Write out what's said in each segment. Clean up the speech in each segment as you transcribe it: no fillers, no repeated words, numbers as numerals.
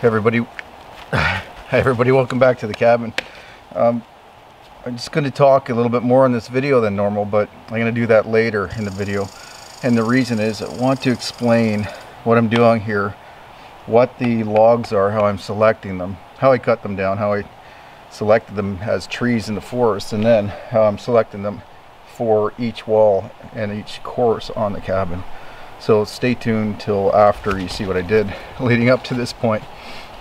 Hey everybody, welcome back to the cabin. I'm just going to talk a little bit more in this video than normal, but I'm going to do that later in the video. And the reason is I want to explain what I'm doing here, what the logs are, how I'm selecting them, how I cut them down, how I selected them as trees in the forest, and then how I'm selecting them for each wall and each course on the cabin. So stay tuned till after you see what I did leading up to this point.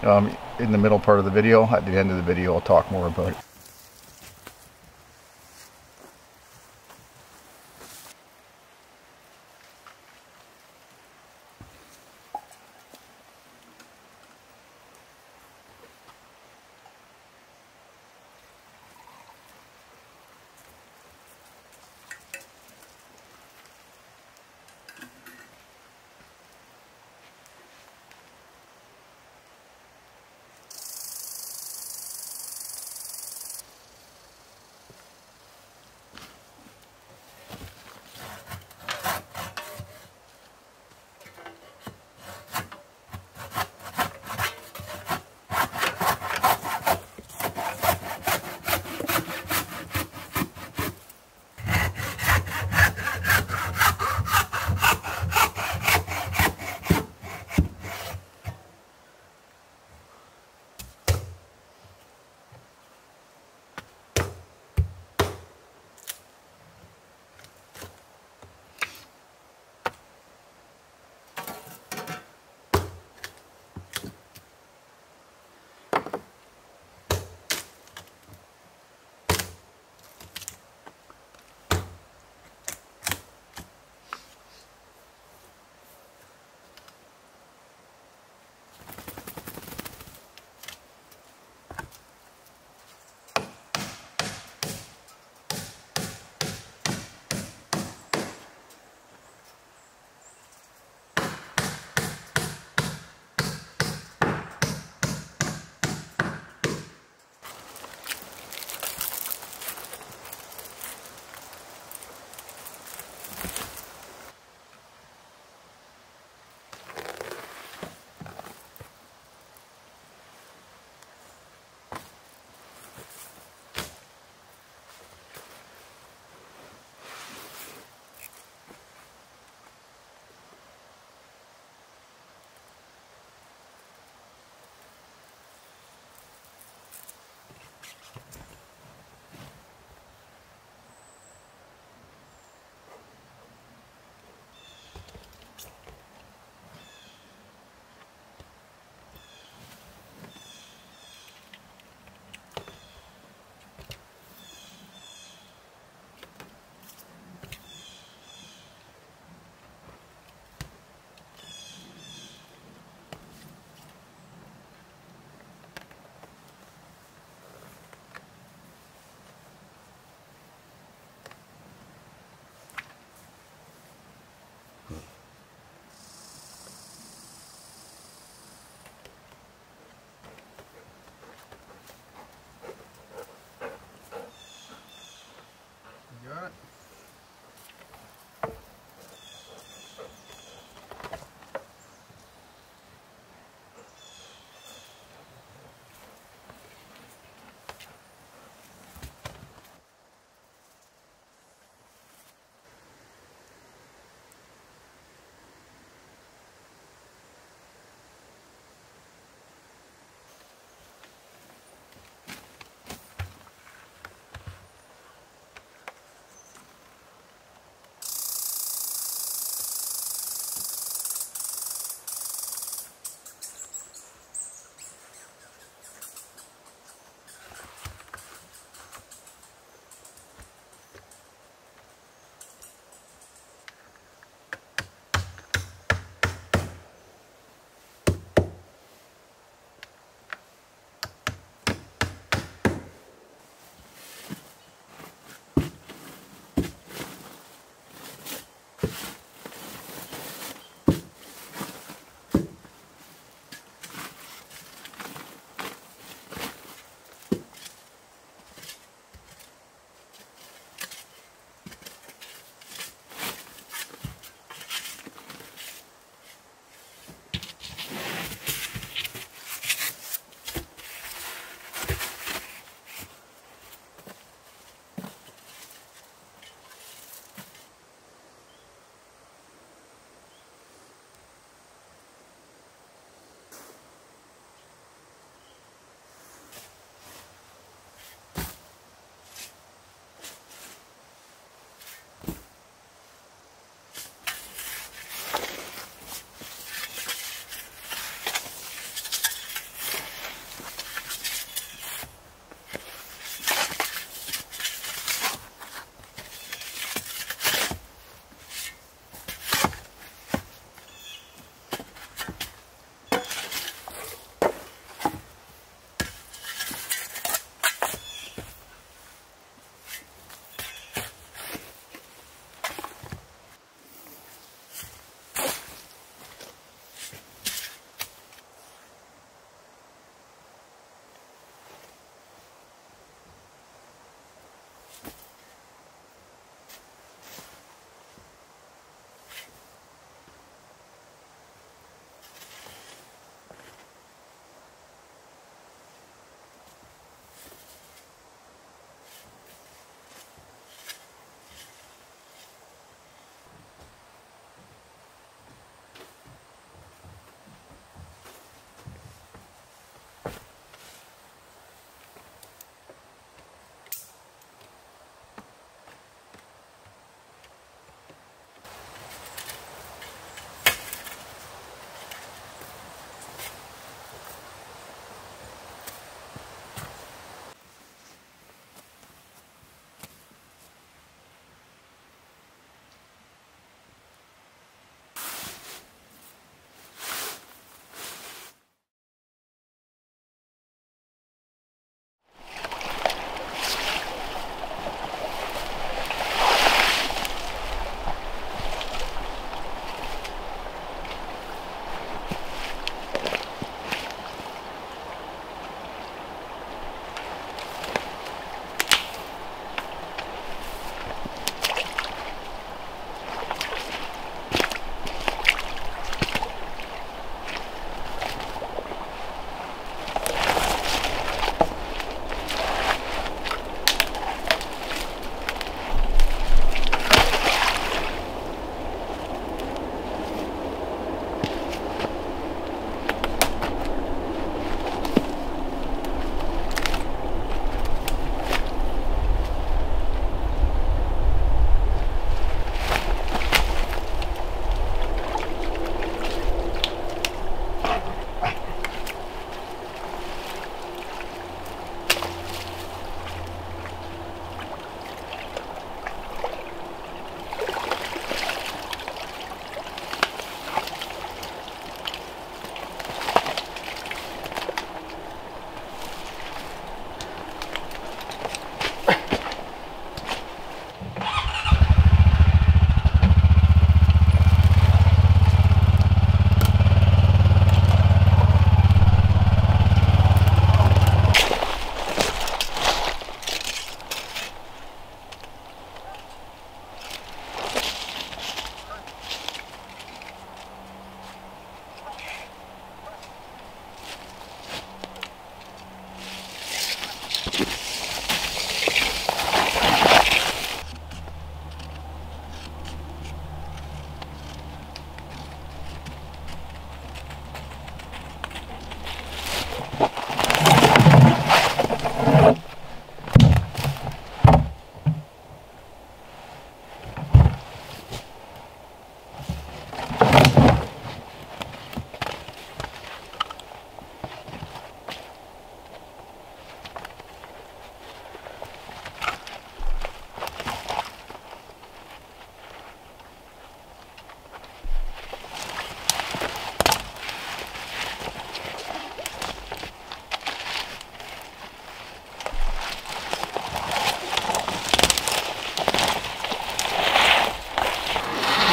In the middle part of the video, at the end of the video, I'll talk more about it.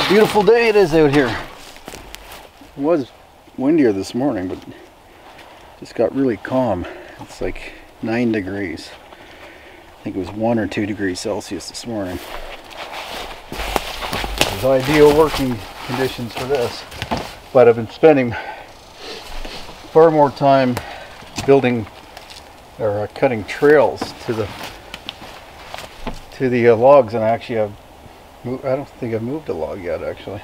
Beautiful day it is out here. It was windier this morning, but just got really calm. It's like 9 degrees. I think it was 1 or 2 degrees Celsius this morning. It was ideal working conditions for this, but I've been spending far more time building or cutting trails to the logs than I actually have. I don't think I've moved a log yet, actually.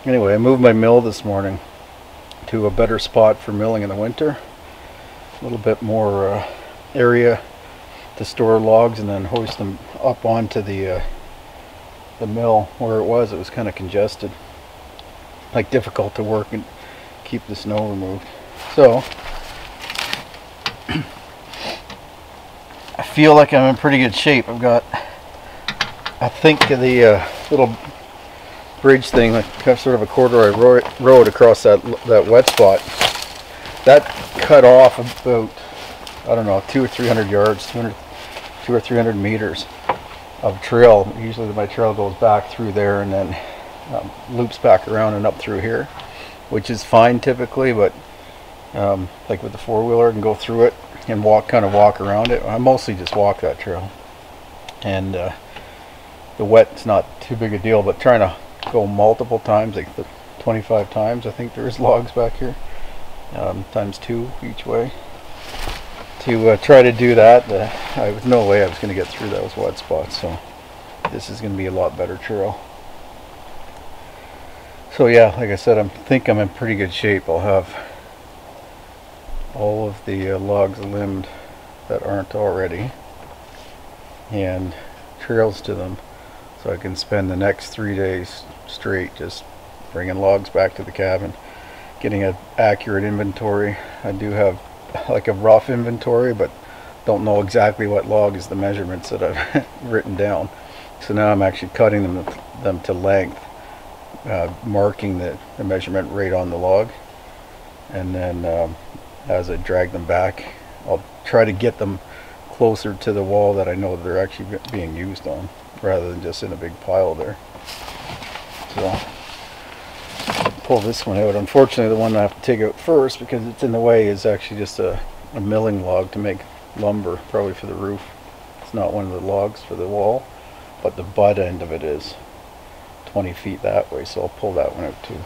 Anyway, I moved my mill this morning to a better spot for milling in the winter. A little bit more area to store logs, and then hoist them up onto the mill where it was kind of congested, like difficult to work and keep the snow removed. So I feel like I'm in pretty good shape. I've got, I think, the little bridge thing, like sort of a corduroy road across that wet spot, that cut off about, I don't know, 200 or 300 yards, 200 or 300 meters of trail. Usually my trail goes back through there and then loops back around and up through here, which is fine typically, but like with the four-wheeler, I can go through it and kind of walk around it. I mostly just walk that trail, and the wet's not too big a deal, but trying to go multiple times, like 25 times, I think there's logs back here, times 2 each way, to try to do that. I was no way I was going to get through those wet spots, so this is going to be a lot better trail. So yeah, like I said, I think I'm in pretty good shape. I'll have all of the logs limbed that aren't already, and trails to them, so I can spend the next 3 days straight just bringing logs back to the cabin, getting an accurate inventory. I do have like a rough inventory, but don't know exactly what log is the measurements that I've written down. So now I'm actually cutting them to length, marking the measurement right on the log, and then as I drag them back, I'll try to get them closer to the wall that I know they're actually being used on, rather than just in a big pile there. So I'll pull this one out. Unfortunately, the one I have to take out first, because it's in the way, is actually just a milling log to make lumber, probably for the roof. It's not one of the logs for the wall, but the butt end of it is 20 feet that way, so I'll pull that one out too.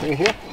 right here.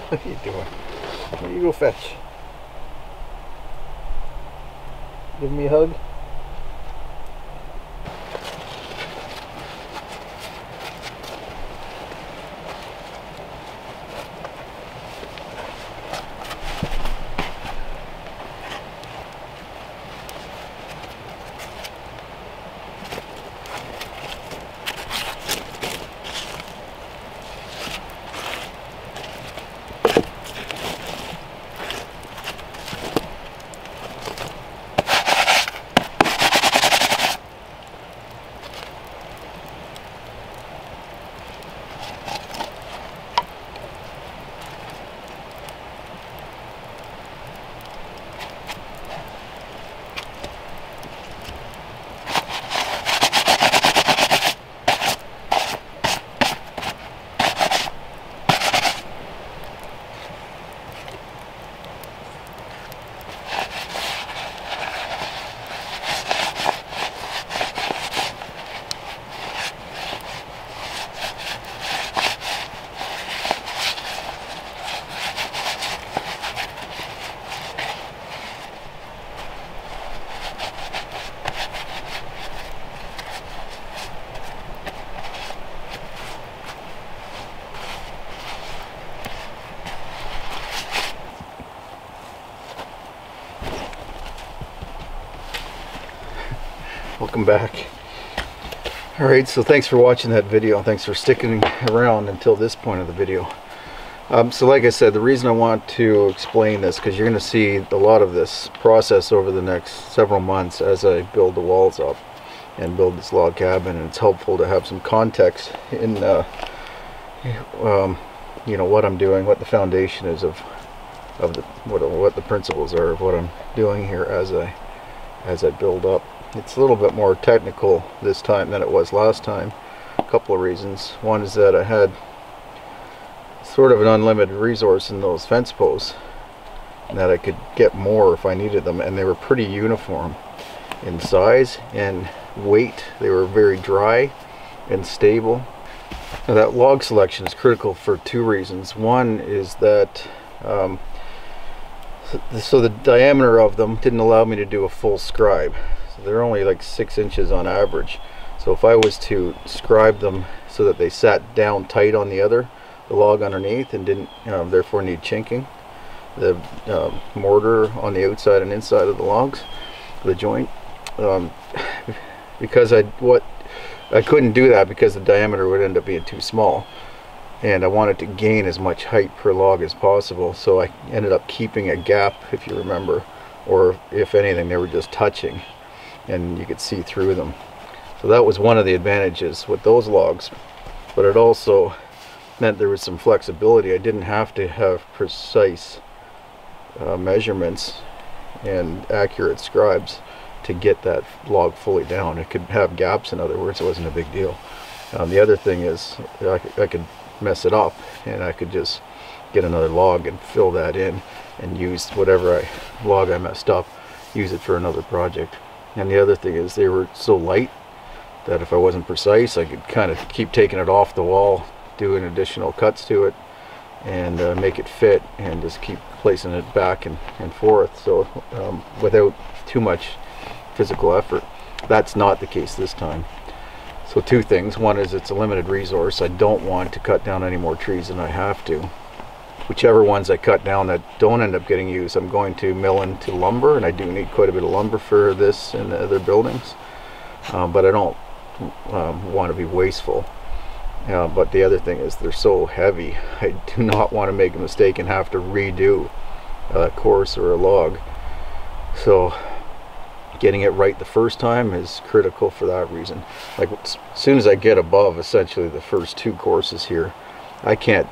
What are you doing? Where you go fetch? Give me a hug. Welcome back. Alright, so thanks for watching that video. Thanks for sticking around until this point of the video. So like I said, the reason I want to explain this, because you're going to see a lot of this process over the next several months as I build the walls up and build this log cabin, and it's helpful to have some context in you know, what I'm doing, what the foundation is of what the principles are of what I'm doing here as I build up. It's a little bit more technical this time than it was last time. A couple of reasons. One is that I had sort of an unlimited resource in those fence posts, and that I could get more if I needed them, and they were pretty uniform in size and weight. They were very dry and stable. Now, that log selection is critical for two reasons. One is that so the diameter of them didn't allow me to do a full scribe. So they're only like 6 inches on average. So if I was to scribe them so that they sat down tight on the log underneath and didn't therefore need chinking, the mortar on the outside and inside of the logs, the joint, because I couldn't do that because the diameter would end up being too small, and I wanted to gain as much height per log as possible. So I ended up keeping a gap, if you remember, or if anything they were just touching and you could see through them. So that was one of the advantages with those logs, but it also meant there was some flexibility. I didn't have to have precise measurements and accurate scribes to get that log fully down. It could have gaps, in other words. It wasn't a big deal. The other thing is I could mess it up, and I could just get another log and fill that in and use whatever log I messed up, use it for another project. And the other thing is they were so light that if I wasn't precise, I could kind of keep taking it off the wall, doing additional cuts to it, and make it fit, and just keep placing it back and forth, so without too much physical effort. That's not the case this time. So two things. One is it's a limited resource. I don't want to cut down any more trees than I have to. Whichever ones I cut down that don't end up getting used, I'm going to mill into lumber, and I do need quite a bit of lumber for this and the other buildings, but I don't want to be wasteful. But the other thing is they're so heavy. I do not want to make a mistake and have to redo a course or a log. So getting it right the first time is critical for that reason. Like, as soon as I get above essentially the first two courses here, I can't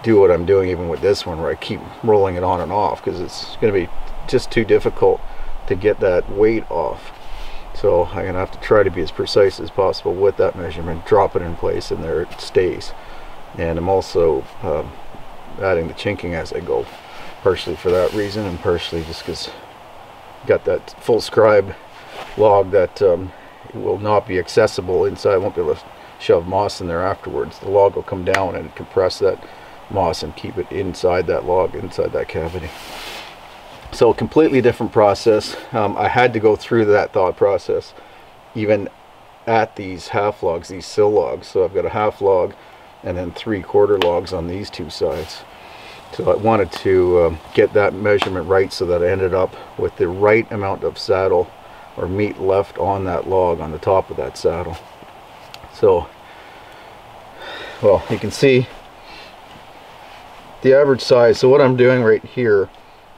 do what I'm doing even with this one, where I keep rolling it on and off, because it's going to be just too difficult to get that weight off. So I'm going to have to try to be as precise as possible with that measurement, drop it in place, and there it stays. And I'm also adding the chinking as I go, partially for that reason, and partially just because got that full scribe log that will not be accessible inside. I won't be able to shove moss in there afterwards. The log will come down and compress that moss and keep it inside that log, inside that cavity. So a completely different process. I had to go through that thought process even at these half logs, these sill logs. So I've got a half log and then 3/4 logs on these two sides. So I wanted to get that measurement right so that I ended up with the right amount of saddle or meat left on that log on the top of that saddle. So, well, you can see the average size. So what I'm doing right here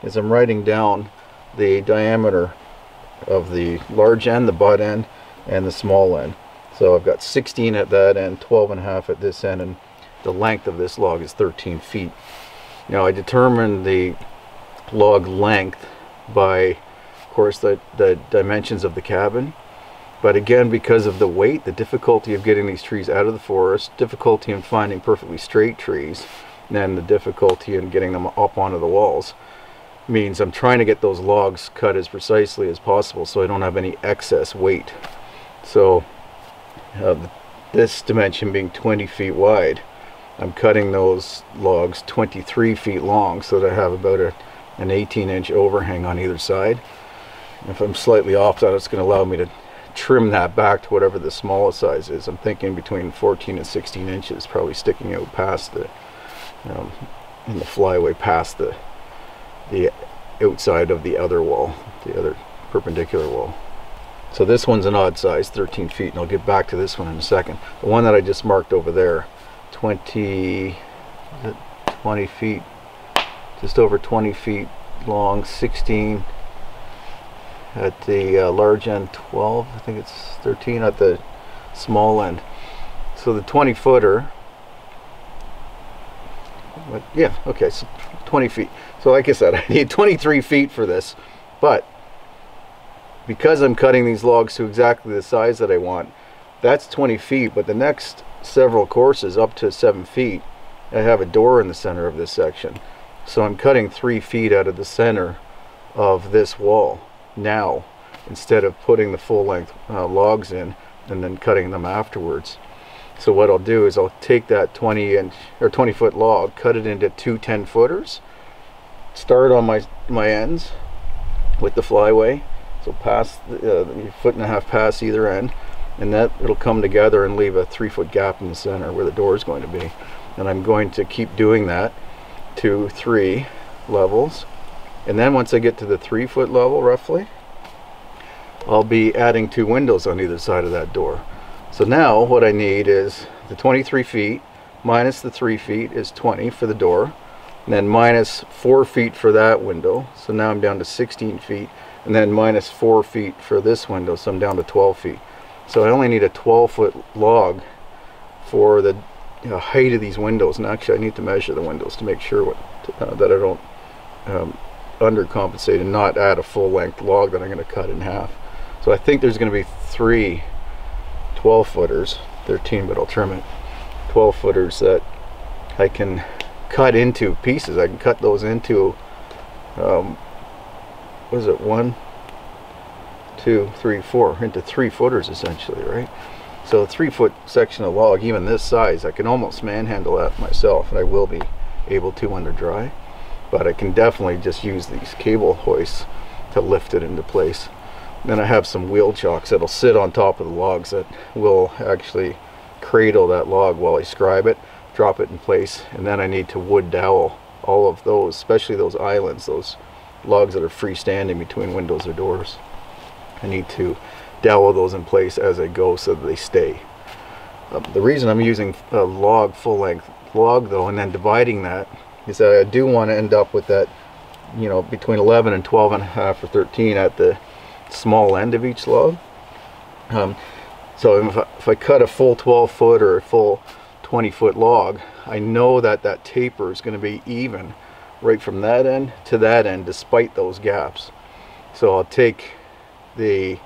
is I'm writing down the diameter of the large end, the butt end, and the small end. So I've got 16 at that end, 12.5 at this end, and the length of this log is 13 feet. Now I determined the log length by, of course, the dimensions of the cabin. But again, because of the weight, the difficulty of getting these trees out of the forest, difficulty in finding perfectly straight trees, and then the difficulty in getting them up onto the walls, means I'm trying to get those logs cut as precisely as possible so I don't have any excess weight. So this dimension being 20 feet wide, I'm cutting those logs 23 feet long so that I have about an 18-inch overhang on either side. If I'm slightly off that, it's going to allow me to trim that back to whatever the smallest size is. I'm thinking between 14 and 16 inches, probably sticking out past the in the flyway, past the outside of the other wall, the other perpendicular wall. So this one's an odd size, 13 feet, and I'll get back to this one in a second. The one that I just marked over there, 20 feet, just over 20 feet long, 16 at the large end, 12, I think it's 13 at the small end. So the 20 footer, but yeah, okay, so 20 feet. So like I said, I need 23 feet for this, but because I'm cutting these logs to exactly the size that I want, that's 20 feet, but the next several courses up to 7 feet, I have a door in the center of this section. So I'm cutting 3 feet out of the center of this wall now, instead of putting the full length logs in and then cutting them afterwards. So what I'll do is I'll take that 20 foot log, cut it into two 10-footers, start on my ends with the flyway, so pass the 1.5 feet past either end, and that it'll come together and leave a 3-foot gap in the center where the door is going to be. And I'm going to keep doing that to 3 levels, and then once I get to the 3-foot level roughly, I'll be adding 2 windows on either side of that door. So now what I need is the 23 feet minus the 3 feet is 20 for the door, and then minus 4 feet for that window, so now I'm down to 16 feet, and then minus 4 feet for this window, so I'm down to 12 feet. So I only need a 12-foot log for the height of these windows. And actually I need to measure the windows to make sure that I don't undercompensate and not add a full-length log that I'm going to cut in half. So I think there's going to be 3 12-footers, 13, but I'll trim it, 12-footers that I can cut into pieces. I can cut those into, what is it, 1, 2, 3, 4, into 3-footers essentially, right? So a 3-foot section of log, even this size, I can almost manhandle that myself, and I will be able to when they're dry. But I can definitely just use these cable hoists to lift it into place. Then I have some wheel chocks that'll sit on top of the logs that will actually cradle that log while I scribe it, drop it in place, and then I need to wood dowel all of those, especially those islands, those logs that are freestanding between windows or doors. I need to dowel those in place as I go so that they stay. The reason I'm using a log, full-length log though, and then dividing that, is that I do want to end up with that, you know, between 11 and 12.5 or 13 at the small end of each log. So if I cut a full 12-foot or a full 20-foot log, I know that that taper is going to be even right from that end to that end despite those gaps. So I'll take the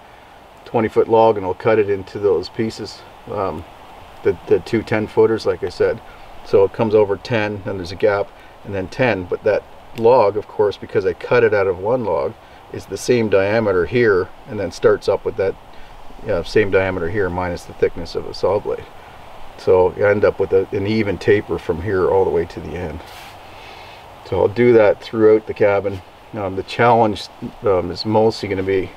20-foot log and I'll cut it into those pieces, the 2 10-footers like I said. So it comes over 10, and there's a gap, and then 10, but that log, of course, because I cut it out of one log, is the same diameter here, and then starts up with that same diameter here minus the thickness of a saw blade. So you end up with an even taper from here all the way to the end. So I'll do that throughout the cabin. The challenge is mostly going to be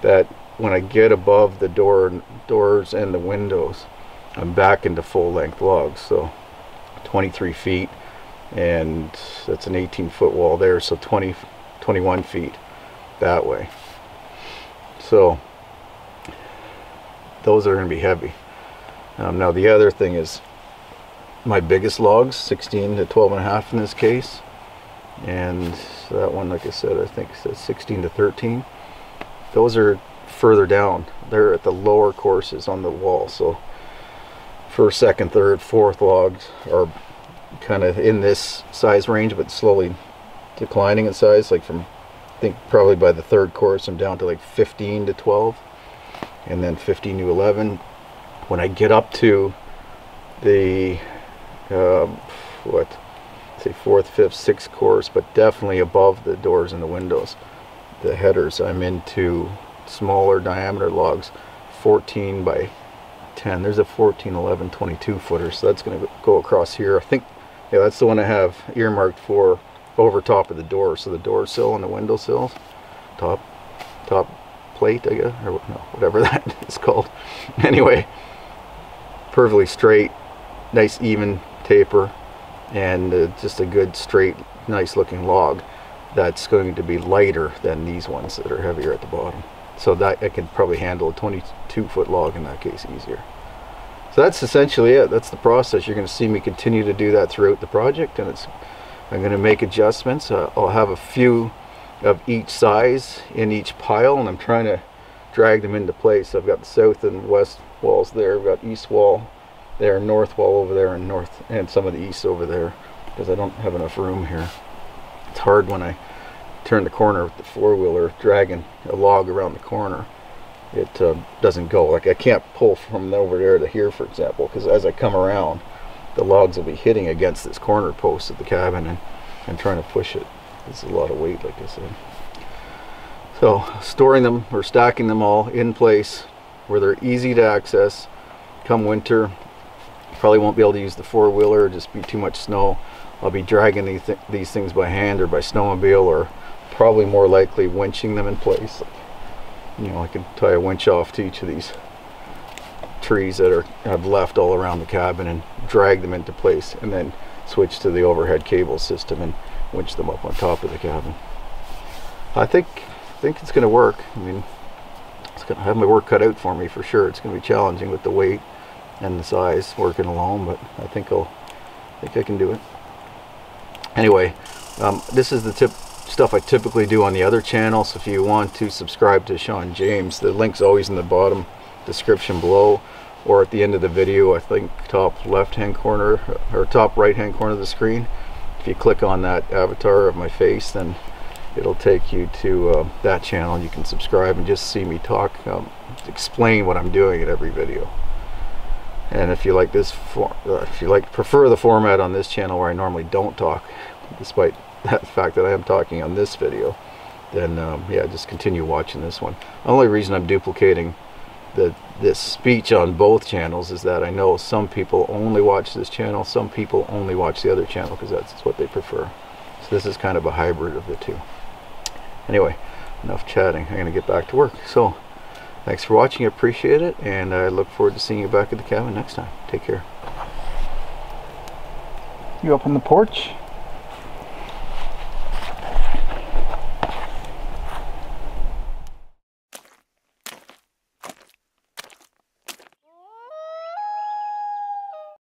that when I get above the doors and the windows, I'm back into full length logs. So 23 feet, and that's an 18-foot wall there, so 21 feet that way. So those are going to be heavy. Now the other thing is my biggest logs, 16 to 12 and a half in this case, and that one, like I said, I think it's 16 to 13. Those are further down. They're at the lower courses on the wall. So first, second, third, fourth logs are kind of in this size range, but slowly declining in size. Like from, I think probably by the third course, I'm down to like 15 to 12, and then 15 to 11. When I get up to the say fourth, fifth, sixth course, but definitely above the doors and the windows, the headers, I'm into smaller diameter logs, 14 by 10. There's a 14, 11, 22 footer, so that's going to go across here. I think, yeah, that's the one I have earmarked for over top of the door. So the door sill and the window sills, top plate, I guess, or no, whatever that is called. Anyway, perfectly straight, nice even taper, and just a good straight, nice looking log that's going to be lighter than these ones that are heavier at the bottom. So that I could probably handle a 22-foot log in that case easier. So that's essentially it. That's the process. You're going to see me continue to do that throughout the project, and I'm going to make adjustments. I'll have a few of each size in each pile, and I'm trying to drag them into place. I've got the south and west walls there. I've got east wall there, north wall over there, and some of the east over there, because I don't have enough room here. It's hard when I turn the corner with the four-wheeler, dragging a log around the corner. It doesn't go. Like I can't pull from over there to here, for example, because as I come around, the logs will be hitting against this corner post of the cabin and trying to push it. It's a lot of weight, like I said. So storing them or stacking them all in place where they're easy to access. Come winter, probably won't be able to use the four-wheeler, just be too much snow. I'll be dragging these things by hand or by snowmobile, or probably more likely winching them in place. You know, I can tie a winch off to each of these trees that I've left all around the cabin and drag them into place, and then switch to the overhead cable system and winch them up on top of the cabin. I think it's going to work. I mean, it's going to have my work cut out for me for sure. It's going to be challenging with the weight and the size working alone, but I think I can do it. Anyway, this is the stuff I typically do on the other channel, so if you want to subscribe to Sean James, the link's always in the bottom description below, or at the end of the video, I think top left hand corner or top right hand corner of the screen. If you click on that avatar of my face, then it'll take you to that channel. You can subscribe and just see me talk, explain what I'm doing in every video. And if you like this prefer the format on this channel where I normally don't talk, despite the fact that I am talking on this video, then yeah, just continue watching this one. The only reason I'm duplicating this speech on both channels is that I know some people only watch this channel, some people only watch the other channel because that's what they prefer. So this is kind of a hybrid of the two. Anyway, enough chatting. I'm going to get back to work. So thanks for watching. I appreciate it, and I look forward to seeing you back at the cabin next time. Take care. You up on the porch?